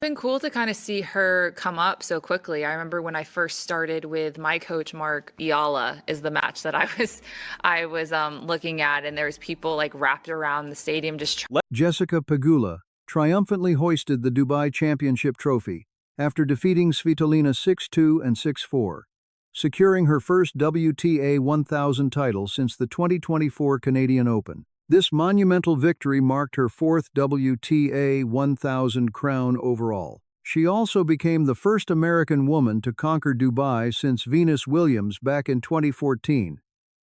Been cool to kind of see her come up so quickly. I remember when I first started with my coach Mark, Eala is the match that I was looking at, and there was people like wrapped around the stadium just Jessica Pegula triumphantly hoisted the Dubai Championship trophy after defeating Svitolina 6-2 and 6-4, securing her first WTA 1000 title since the 2024 Canadian Open. This monumental victory marked her fourth WTA 1000 crown overall. She also became the first American woman to conquer Dubai since Venus Williams back in 2014,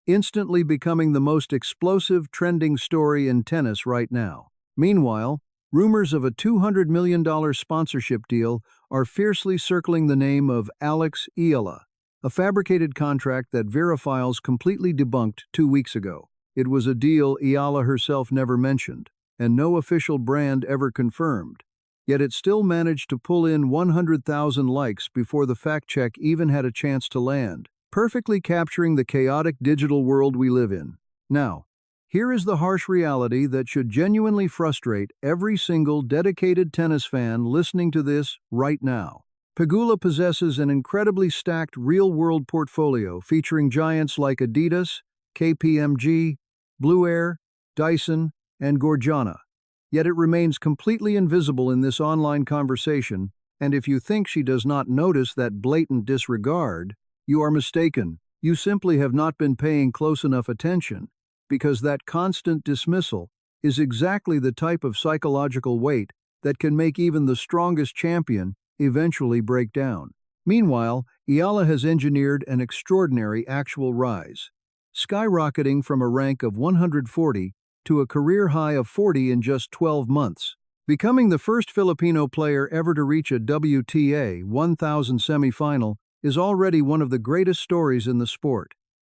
instantly becoming the most explosive trending story in tennis right now. Meanwhile, rumors of a $200 million sponsorship deal are fiercely circling the name of Alex Eala, a fabricated contract that Vera Files completely debunked 2 weeks ago. It was a deal Eala herself never mentioned, and no official brand ever confirmed. Yet it still managed to pull in 100,000 likes before the fact check even had a chance to land, perfectly capturing the chaotic digital world we live in. Now, here is the harsh reality that should genuinely frustrate every single dedicated tennis fan listening to this right now. Pegula possesses an incredibly stacked real-world portfolio featuring giants like Adidas, KPMG, Blue Air, Dyson, and Gorjana. Yet it remains completely invisible in this online conversation, and if you think she does not notice that blatant disregard, you are mistaken. You simply have not been paying close enough attention, because that constant dismissal is exactly the type of psychological weight that can make even the strongest champion eventually break down. Meanwhile, Eala has engineered an extraordinary actual rise, skyrocketing from a rank of 140 to a career high of 40 in just 12 months, becoming the first Filipino player ever to reach a WTA 1000 semifinal is already one of the greatest stories in the sport.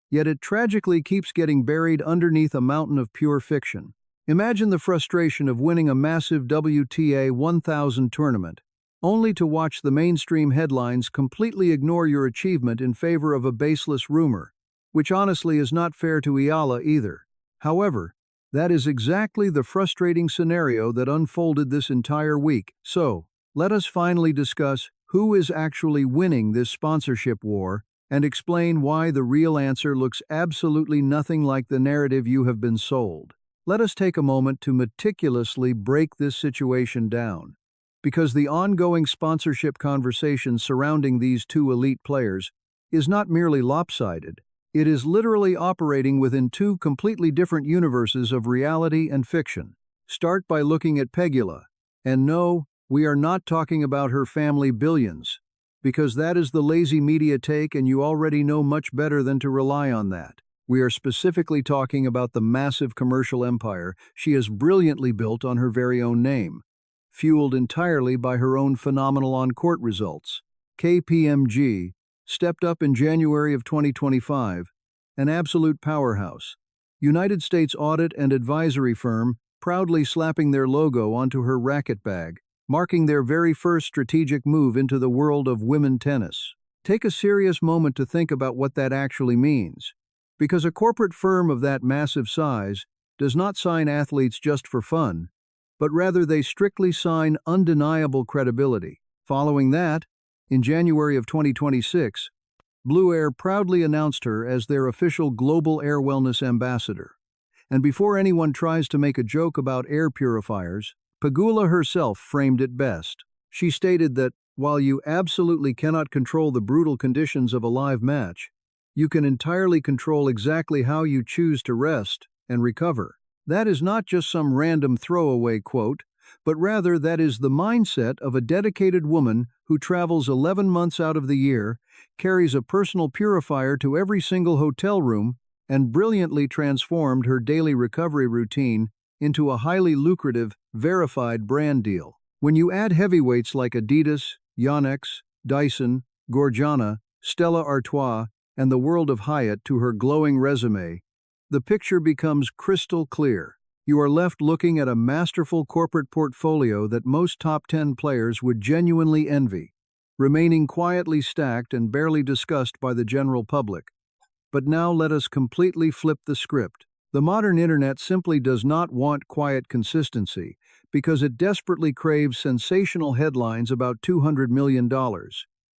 Yet it tragically keeps getting buried underneath a mountain of pure fiction. Imagine the frustration of winning a massive WTA 1000 tournament, only to watch the mainstream headlines completely ignore your achievement in favor of a baseless rumor, which honestly is not fair to Eala either. However, that is exactly the frustrating scenario that unfolded this entire week. So, let us finally discuss who is actually winning this sponsorship war and explain why the real answer looks absolutely nothing like the narrative you have been sold. Let us take a moment to meticulously break this situation down, because the ongoing sponsorship conversation surrounding these two elite players is not merely lopsided. It is literally operating within two completely different universes of reality and fiction. Start by looking at Pegula. And no, we are not talking about her family billions, because that is the lazy media take and you already know much better than to rely on that. We are specifically talking about the massive commercial empire she has brilliantly built on her very own name, fueled entirely by her own phenomenal on-court results. KPMG stepped up in January of 2025, an absolute powerhouse. United States audit and advisory firm proudly slapping their logo onto her racket bag, marking their very first strategic move into the world of women tennis. Take a serious moment to think about what that actually means, because a corporate firm of that massive size does not sign athletes just for fun, but rather they strictly sign undeniable credibility. Following that, in January of 2026, Blue Air proudly announced her as their official global air wellness ambassador. And before anyone tries to make a joke about air purifiers, Pegula herself framed it best. She stated that, while you absolutely cannot control the brutal conditions of a live match, you can entirely control exactly how you choose to rest and recover. That is not just some random throwaway quote, but rather that is the mindset of a dedicated woman who travels 11 months out of the year, carries a personal purifier to every single hotel room, and brilliantly transformed her daily recovery routine into a highly lucrative, verified brand deal. When you add heavyweights like Adidas, Yonex, Dyson, Gorjana, Stella Artois, and the world of Hyatt to her glowing resume, the picture becomes crystal clear. You are left looking at a masterful corporate portfolio that most top 10 players would genuinely envy, remaining quietly stacked and barely discussed by the general public. But now let us completely flip the script. The modern internet simply does not want quiet consistency because it desperately craves sensational headlines about $200 million,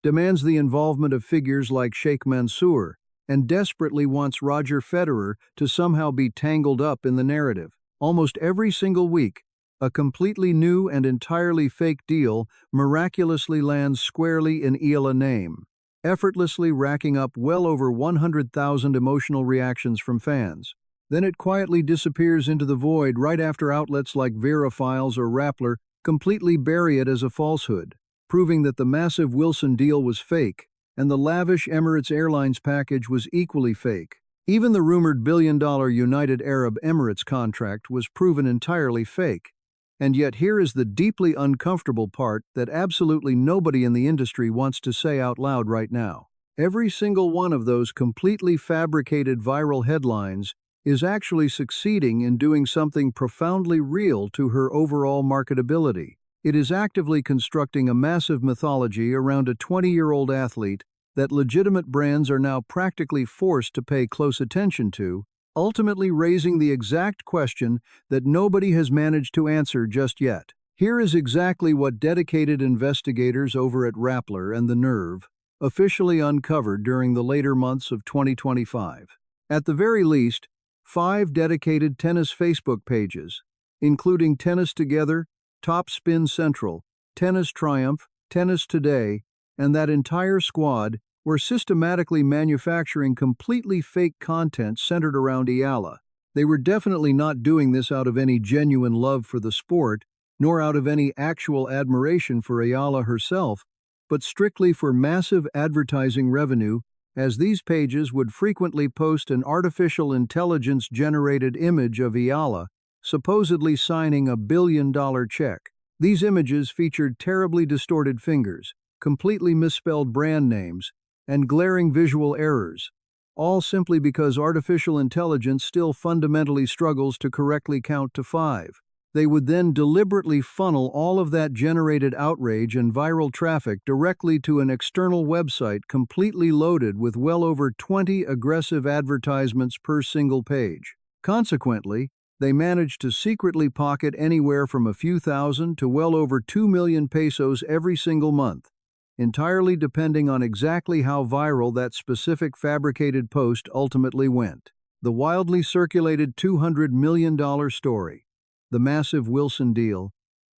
demands the involvement of figures like Sheikh Mansour, and desperately wants Roger Federer to somehow be tangled up in the narrative. Almost every single week, a completely new and entirely fake deal miraculously lands squarely in Eala name, effortlessly racking up well over 100,000 emotional reactions from fans. Then it quietly disappears into the void right after outlets like Verifiles or Rappler completely bury it as a falsehood, proving that the massive Wilson deal was fake and the lavish Emirates Airlines package was equally fake. Even the rumored billion-dollar United Arab Emirates contract was proven entirely fake. And yet here is the deeply uncomfortable part that absolutely nobody in the industry wants to say out loud right now. Every single one of those completely fabricated viral headlines is actually succeeding in doing something profoundly real to her overall marketability. It is actively constructing a massive mythology around a 20-year-old athlete that legitimate brands are now practically forced to pay close attention to, ultimately raising the exact question that nobody has managed to answer just yet. Here is exactly what dedicated investigators over at Rappler and The Nerve officially uncovered during the later months of 2025. At the very least, 5 dedicated tennis Facebook pages, including Tennis Together, Top Spin Central, Tennis Triumph, Tennis Today, and that entire squad were systematically manufacturing completely fake content centered around Eala. They were definitely not doing this out of any genuine love for the sport, nor out of any actual admiration for Eala herself, but strictly for massive advertising revenue, as these pages would frequently post an artificial intelligence-generated image of Eala, supposedly signing a billion-dollar check. These images featured terribly distorted fingers, completely misspelled brand names, and glaring visual errors, all simply because artificial intelligence still fundamentally struggles to correctly count to 5. They would then deliberately funnel all of that generated outrage and viral traffic directly to an external website completely loaded with well over 20 aggressive advertisements per single page. Consequently, they managed to secretly pocket anywhere from a few thousand to well over 2 million pesos every single month, entirely depending on exactly how viral that specific fabricated post ultimately went. The wildly circulated $200 million story, the massive Wilson deal,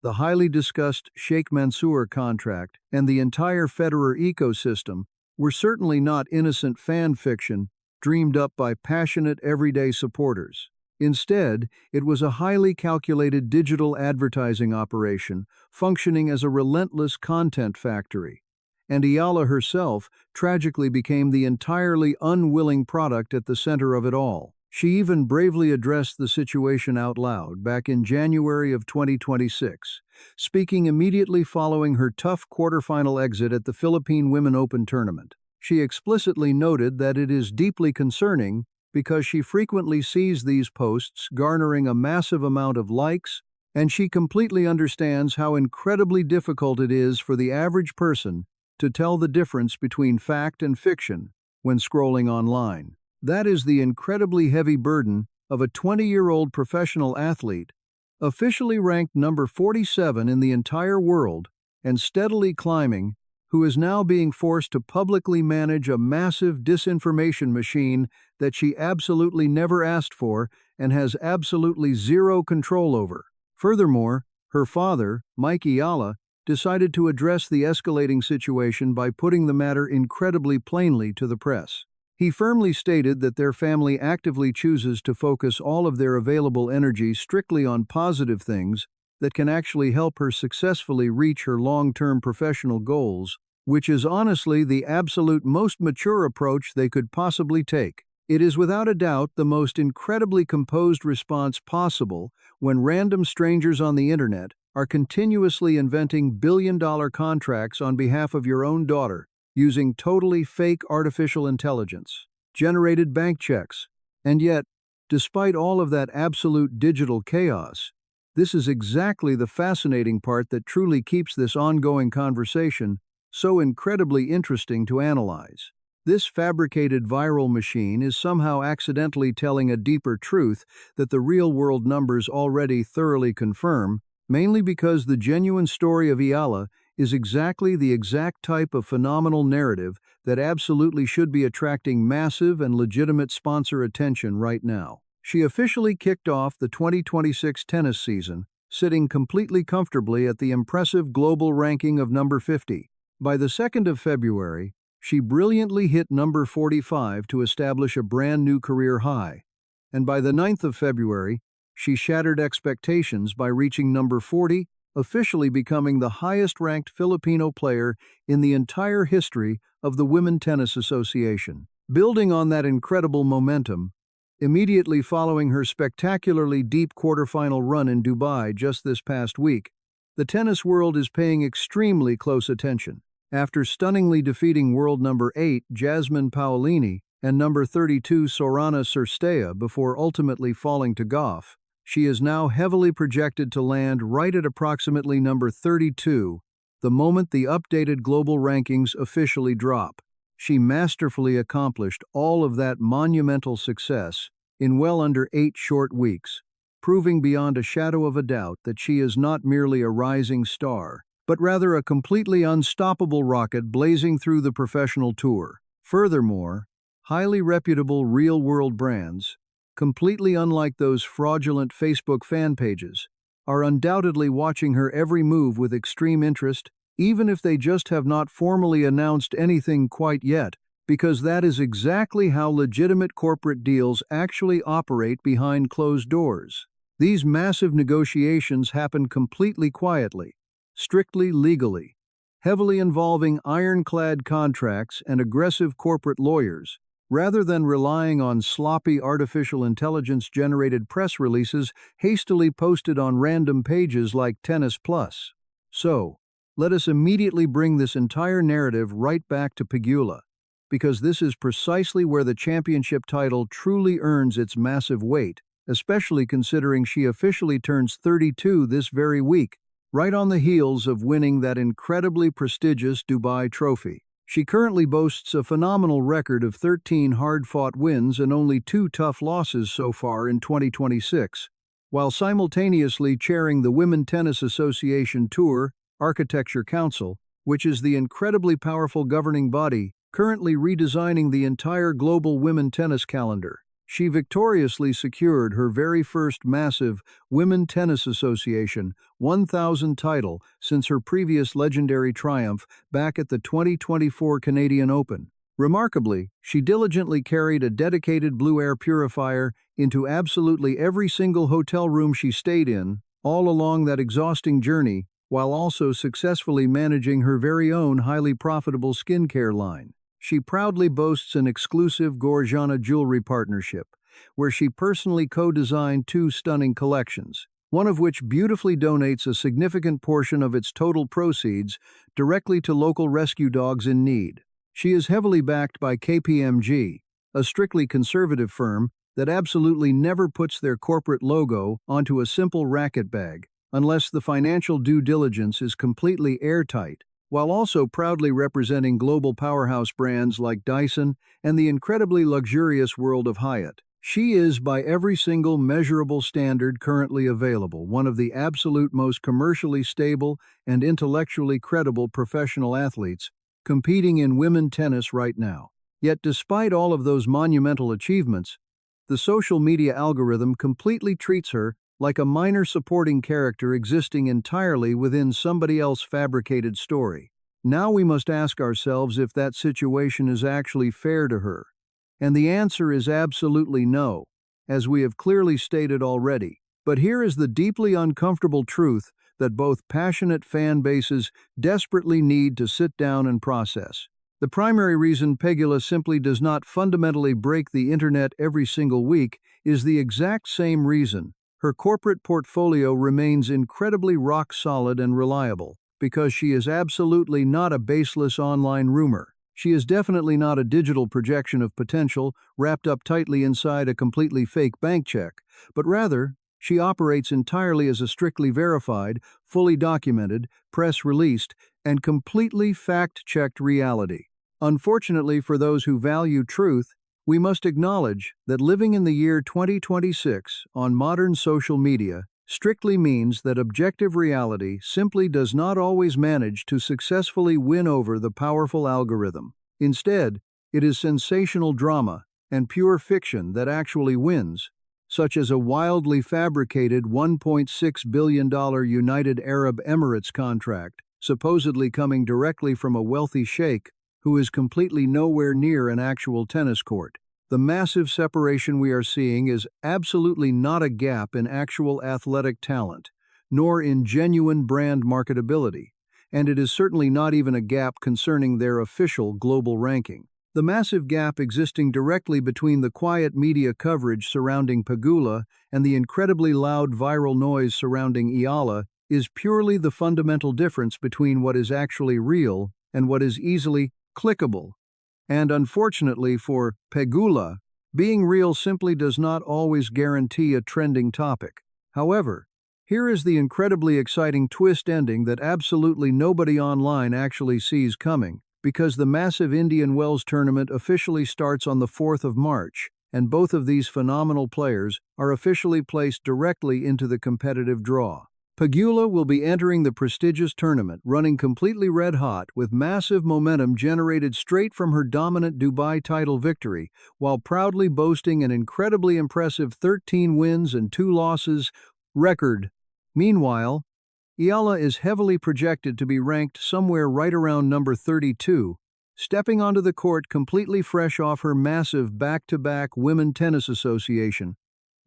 the highly discussed Sheikh Mansour contract, and the entire Federer ecosystem were certainly not innocent fan fiction dreamed up by passionate everyday supporters. Instead, it was a highly calculated digital advertising operation functioning as a relentless content factory. And Eala herself tragically became the entirely unwilling product at the center of it all. She even bravely addressed the situation out loud back in January of 2026, speaking immediately following her tough quarterfinal exit at the Philippine Women Open tournament. She explicitly noted that it is deeply concerning because she frequently sees these posts garnering a massive amount of likes, and she completely understands how incredibly difficult it is for the average person to tell the difference between fact and fiction when scrolling online. That is the incredibly heavy burden of a 20-year-old professional athlete, officially ranked number 47 in the entire world and steadily climbing, who is now being forced to publicly manage a massive disinformation machine that she absolutely never asked for and has absolutely zero control over. Furthermore, her father, Mike Eala, decided to address the escalating situation by putting the matter incredibly plainly to the press. He firmly stated that their family actively chooses to focus all of their available energy strictly on positive things that can actually help her successfully reach her long-term professional goals, which is honestly the absolute most mature approach they could possibly take. It is without a doubt the most incredibly composed response possible when random strangers on the internet are continuously inventing billion-dollar contracts on behalf of your own daughter using totally fake artificial intelligence, generated bank checks. And yet, despite all of that absolute digital chaos, this is exactly the fascinating part that truly keeps this ongoing conversation so incredibly interesting to analyze. This fabricated viral machine is somehow accidentally telling a deeper truth that the real-world numbers already thoroughly confirm, mainly because the genuine story of Eala is exactly the exact type of phenomenal narrative that absolutely should be attracting massive and legitimate sponsor attention right now. She officially kicked off the 2026 tennis season, sitting completely comfortably at the impressive global ranking of number 50. By the 2nd of February, she brilliantly hit number 45 to establish a brand new career high. And by the 9th of February, she shattered expectations by reaching number 40, officially becoming the highest-ranked Filipino player in the entire history of the Women's Tennis Association. Building on that incredible momentum, immediately following her spectacularly deep quarterfinal run in Dubai just this past week, the tennis world is paying extremely close attention. After stunningly defeating world number 8 Jasmine Paolini and number 32 Sorana Cirstea before ultimately falling to Goff, she is now heavily projected to land right at approximately number 32 the moment the updated global rankings officially drop. She masterfully accomplished all of that monumental success in well under 8 short weeks, proving beyond a shadow of a doubt that she is not merely a rising star, but rather a completely unstoppable rocket blazing through the professional tour. Furthermore, highly reputable real-world brands, completely unlike those fraudulent Facebook fan pages, are undoubtedly watching her every move with extreme interest, even if they just have not formally announced anything quite yet, because that is exactly how legitimate corporate deals actually operate behind closed doors. These massive negotiations happen completely quietly, strictly legally, heavily involving ironclad contracts and aggressive corporate lawyers, rather than relying on sloppy artificial intelligence-generated press releases hastily posted on random pages like Tennis Plus. So, let us immediately bring this entire narrative right back to Pegula, because this is precisely where the championship title truly earns its massive weight, especially considering she officially turns 32 this very week, right on the heels of winning that incredibly prestigious Dubai trophy. She currently boasts a phenomenal record of 13 hard-fought wins and only 2 tough losses so far in 2026, while simultaneously chairing the Women's Tennis Association Tour Architecture Council, which is the incredibly powerful governing body currently redesigning the entire global women's tennis calendar. She victoriously secured her very first massive Women's Tennis Association 1,000 title since her previous legendary triumph back at the 2024 Canadian Open. Remarkably, she diligently carried a dedicated blue air purifier into absolutely every single hotel room she stayed in, all along that exhausting journey, while also successfully managing her very own highly profitable skincare line. She proudly boasts an exclusive Gorjana jewelry partnership, where she personally co-designed 2 stunning collections, one of which beautifully donates a significant portion of its total proceeds directly to local rescue dogs in need. She is heavily backed by KPMG, a strictly conservative firm that absolutely never puts their corporate logo onto a simple racket bag, unless the financial due diligence is completely airtight, while also proudly representing global powerhouse brands like Dyson and the incredibly luxurious world of Hyatt. She is, by every single measurable standard currently available, one of the absolute most commercially stable and intellectually credible professional athletes competing in women's tennis right now. Yet despite all of those monumental achievements, the social media algorithm completely treats her like a minor supporting character existing entirely within somebody else's fabricated story. Now we must ask ourselves if that situation is actually fair to her. And the answer is absolutely no, as we have clearly stated already. But here is the deeply uncomfortable truth that both passionate fan bases desperately need to sit down and process. The primary reason Pegula simply does not fundamentally break the internet every single week is the exact same reason her corporate portfolio remains incredibly rock-solid and reliable, because she is absolutely not a baseless online rumor. She is definitely not a digital projection of potential wrapped up tightly inside a completely fake bank check, but rather, she operates entirely as a strictly verified, fully documented, press-released, and completely fact-checked reality. Unfortunately for those who value truth, we must acknowledge that living in the year 2026 on modern social media strictly means that objective reality simply does not always manage to successfully win over the powerful algorithm. Instead, it is sensational drama and pure fiction that actually wins, such as a wildly fabricated $1.6 billion United Arab Emirates contract, supposedly coming directly from a wealthy sheikh who is completely nowhere near an actual tennis court. The massive separation we are seeing is absolutely not a gap in actual athletic talent, nor in genuine brand marketability, and it is certainly not even a gap concerning their official global ranking. The massive gap existing directly between the quiet media coverage surrounding Pegula and the incredibly loud viral noise surrounding Eala is purely the fundamental difference between what is actually real and what is easily clickable. And unfortunately for Pegula, being real simply does not always guarantee a trending topic. However, here is the incredibly exciting twist ending that absolutely nobody online actually sees coming, because the massive Indian Wells tournament officially starts on the 4th of March, and both of these phenomenal players are officially placed directly into the competitive draw. Pegula will be entering the prestigious tournament running completely red-hot with massive momentum generated straight from her dominant Dubai title victory, while proudly boasting an incredibly impressive 13 wins and 2 losses record. Meanwhile, Eala is heavily projected to be ranked somewhere right around number 32, stepping onto the court completely fresh off her massive back-to-back Women Tennis Association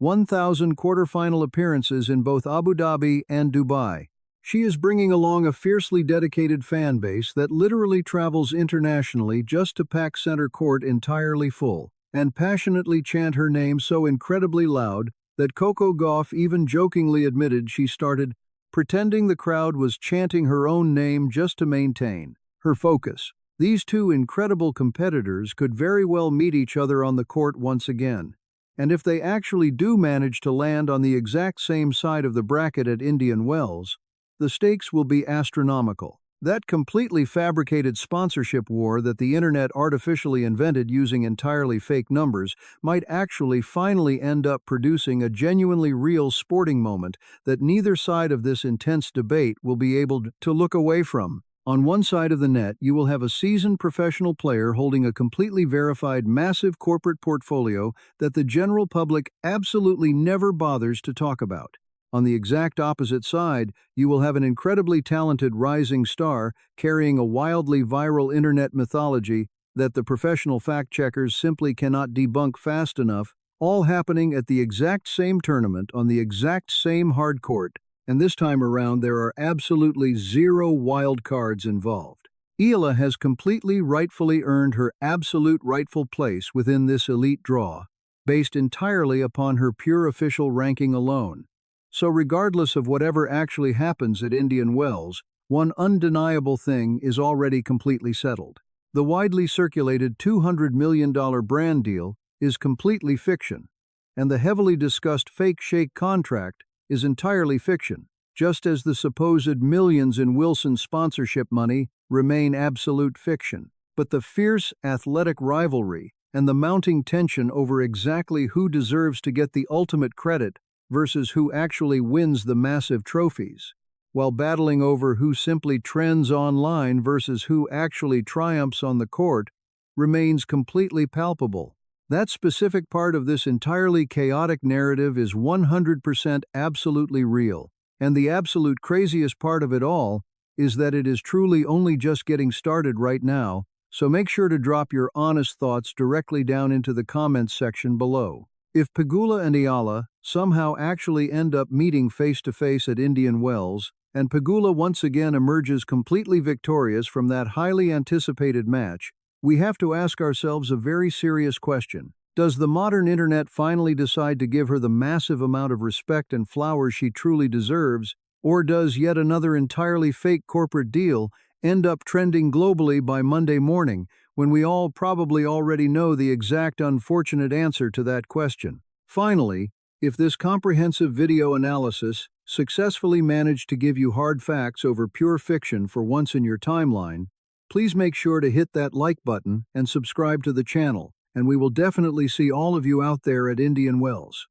1,000 quarterfinal appearances in both Abu Dhabi and Dubai. She is bringing along a fiercely dedicated fan base that literally travels internationally just to pack center court entirely full, and passionately chant her name so incredibly loud that Coco Gauff even jokingly admitted she started pretending the crowd was chanting her own name just to maintain her focus. These two incredible competitors could very well meet each other on the court once again. And if they actually do manage to land on the exact same side of the bracket at Indian Wells, the stakes will be astronomical. That completely fabricated sponsorship war that the internet artificially invented using entirely fake numbers might actually finally end up producing a genuinely real sporting moment that neither side of this intense debate will be able to look away from. On one side of the net, you will have a seasoned professional player holding a completely verified massive corporate portfolio that the general public absolutely never bothers to talk about. On the exact opposite side, you will have an incredibly talented rising star carrying a wildly viral internet mythology that the professional fact-checkers simply cannot debunk fast enough, all happening at the exact same tournament on the exact same hard court. And this time around there are absolutely zero wild cards involved. Eala has completely rightfully earned her absolute rightful place within this elite draw, based entirely upon her pure official ranking alone. So regardless of whatever actually happens at Indian Wells, one undeniable thing is already completely settled. The widely circulated $200 million brand deal is completely fiction, and the heavily discussed fake sheikh contract is entirely fiction, just as the supposed millions in Wilson sponsorship money remain absolute fiction. But the fierce athletic rivalry and the mounting tension over exactly who deserves to get the ultimate credit versus who actually wins the massive trophies, while battling over who simply trends online versus who actually triumphs on the court, remains completely palpable. That specific part of this entirely chaotic narrative is 100% absolutely real, and the absolute craziest part of it all is that it is truly only just getting started right now, so make sure to drop your honest thoughts directly down into the comments section below. If Pegula and Eala somehow actually end up meeting face-to-face at Indian Wells, and Pegula once again emerges completely victorious from that highly anticipated match, we have to ask ourselves a very serious question. Does the modern internet finally decide to give her the massive amount of respect and flowers she truly deserves, or does yet another entirely fake corporate deal end up trending globally by Monday morning, when we all probably already know the exact unfortunate answer to that question? Finally, if this comprehensive video analysis successfully managed to give you hard facts over pure fiction for once in your timeline, Please make sure to hit that like button and subscribe to the channel, and we will definitely see all of you out there at Indian Wells.